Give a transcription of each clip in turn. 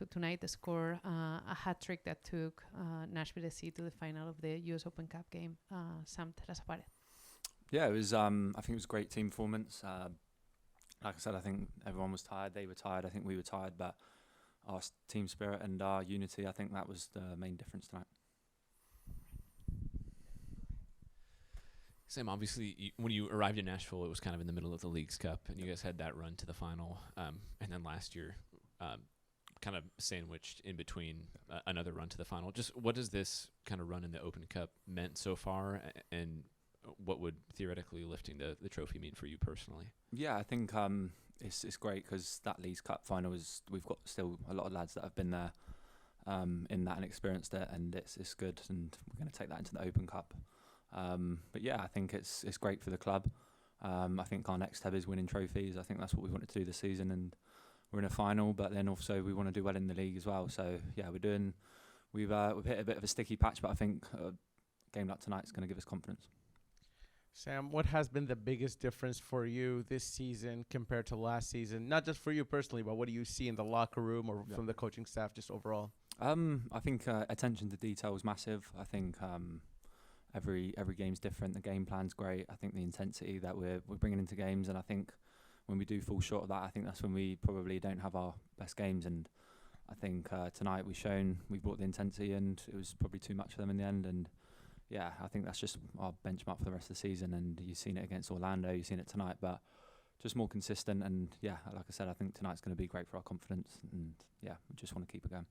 tonight scored a hat trick that took Nashville SC to the final of the US Open Cup game. Sam, tell us about it. Yeah, it was. I think it was a great team performance. Like I said, I think everyone was tired. They were tired. I think we were tired, but our team spirit and our unity, I think that was the main difference tonight. Sam, obviously, when you arrived in Nashville, it was kind of in the middle of the Leagues Cup, and you guys had that run to the final. And then last year, kind of sandwiched in between another run to the final. Just what does this kind of run in the Open Cup meant so far, and what would theoretically lifting the trophy mean for you personally? Yeah, I think it's great because that Leagues Cup final we've got still a lot of lads that have been there in that and experienced it, and it's good, and we're going to take that into the Open Cup. But yeah, I think it's great for the club. I think our next step is winning trophies. I think that's what we wanted to do this season, and we're in a final. But then also we want to do well in the league as well. So yeah, we've hit a bit of a sticky patch, but I think a game like tonight is going to give us confidence. Sam, what has been the biggest difference for you this season compared to last season? Not just for you personally, but what do you see in the locker room or from the coaching staff just overall? I think attention to detail is massive. I think every game's different. The game plan's great. I think the intensity that we're bringing into games, and I think when we do fall short of that, I think that's when we probably don't have our best games. And I think tonight we brought the intensity, and it was probably too much for them in the end. And yeah, I think that's just our benchmark for the rest of the season. And you've seen it against Orlando, you've seen it tonight, but just more consistent. And yeah, like I said, I think tonight's going to be great for our confidence. And yeah, we just want to keep it going.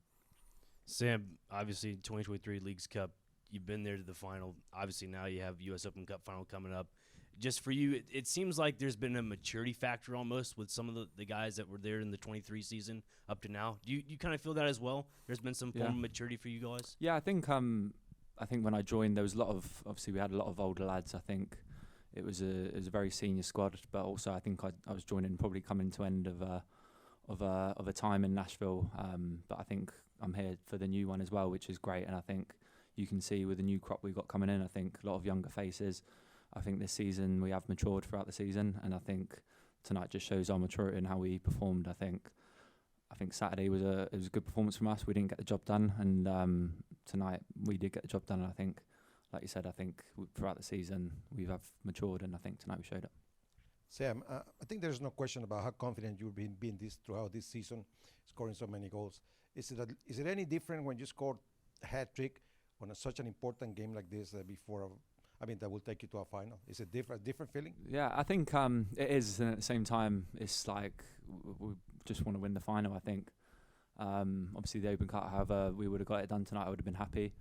Sam, obviously 2023 Leagues Cup, you've been there to the final. Obviously now you have US Open Cup final coming up. Just for you, it seems like there's been a maturity factor almost with some of the guys that were there in the 23 season up to now. Do you kind of feel that as well? There's been some form of maturity for you guys? Yeah, I think when I joined, there was obviously we had a lot of older lads. I think it was a very senior squad, but also I think I was joining probably coming to end of a time in Nashville. But I think I'm here for the new one as well, which is great. And I think you can see with the new crop we've got coming in, I think a lot of younger faces. I think this season we have matured throughout the season, and I think tonight just shows our maturity and how we performed. I think Saturday was a good performance from us. We didn't get the job done, and tonight we did get the job done. And I think, like you said, throughout the season we have matured, and I think tonight we showed it. Sam, I think there's no question about how confident you've been throughout this season, scoring so many goals. Is it any different when you scored a hat trick on such an important game like this that will take you to a final? Is it different feeling? Yeah, I think it is, and at the same time, it's like we just want to win the final. I think obviously the Open Cup, however, we would have got it done tonight. I would have been happy.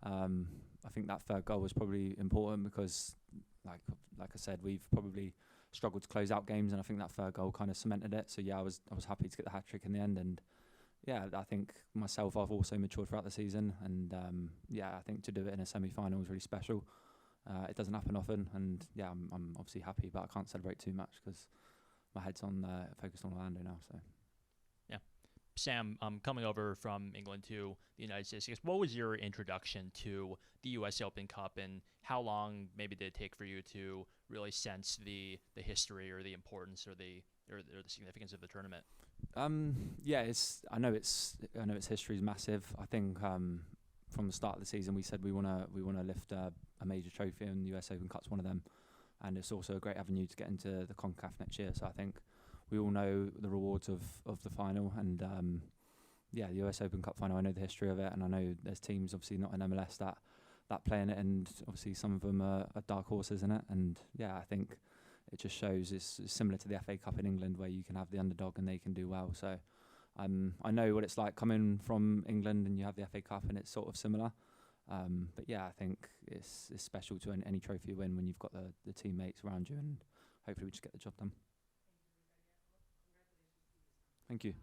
I think that third goal was probably important because, like I said, we've probably struggled to close out games, and I think that third goal kind of cemented it. So yeah, I was happy to get the hat trick in the end, and yeah, I think myself, I've also matured throughout the season, and yeah, I think to do it in a semi-final was really special. It doesn't happen often, and yeah, I'm obviously happy, but I can't celebrate too much because my head's focused on Orlando now. So, yeah, Sam, coming over from England to the United States, I guess, what was your introduction to the U.S. Open Cup, and how long maybe did it take for you to really sense the history or the importance or the significance of the tournament? Yeah, I know its history is massive. I think from the start of the season we said we want to lift a major trophy, and the US Open Cup's one of them, and it's also a great avenue to get into the CONCACAF next year. So I think we all know the rewards of the final, and yeah, the US Open Cup final, I know the history of it, and I know there's teams obviously not in MLS that play in it, and obviously some of them are dark horses in it, and yeah, I think it just shows it's similar to the FA Cup in England, where you can have the underdog and they can do well. So I know what it's like coming from England, and you have the FA Cup, and it's sort of similar. But yeah, I think it's special to any trophy you win when you've got the teammates around you, and hopefully we just get the job done. Thank you.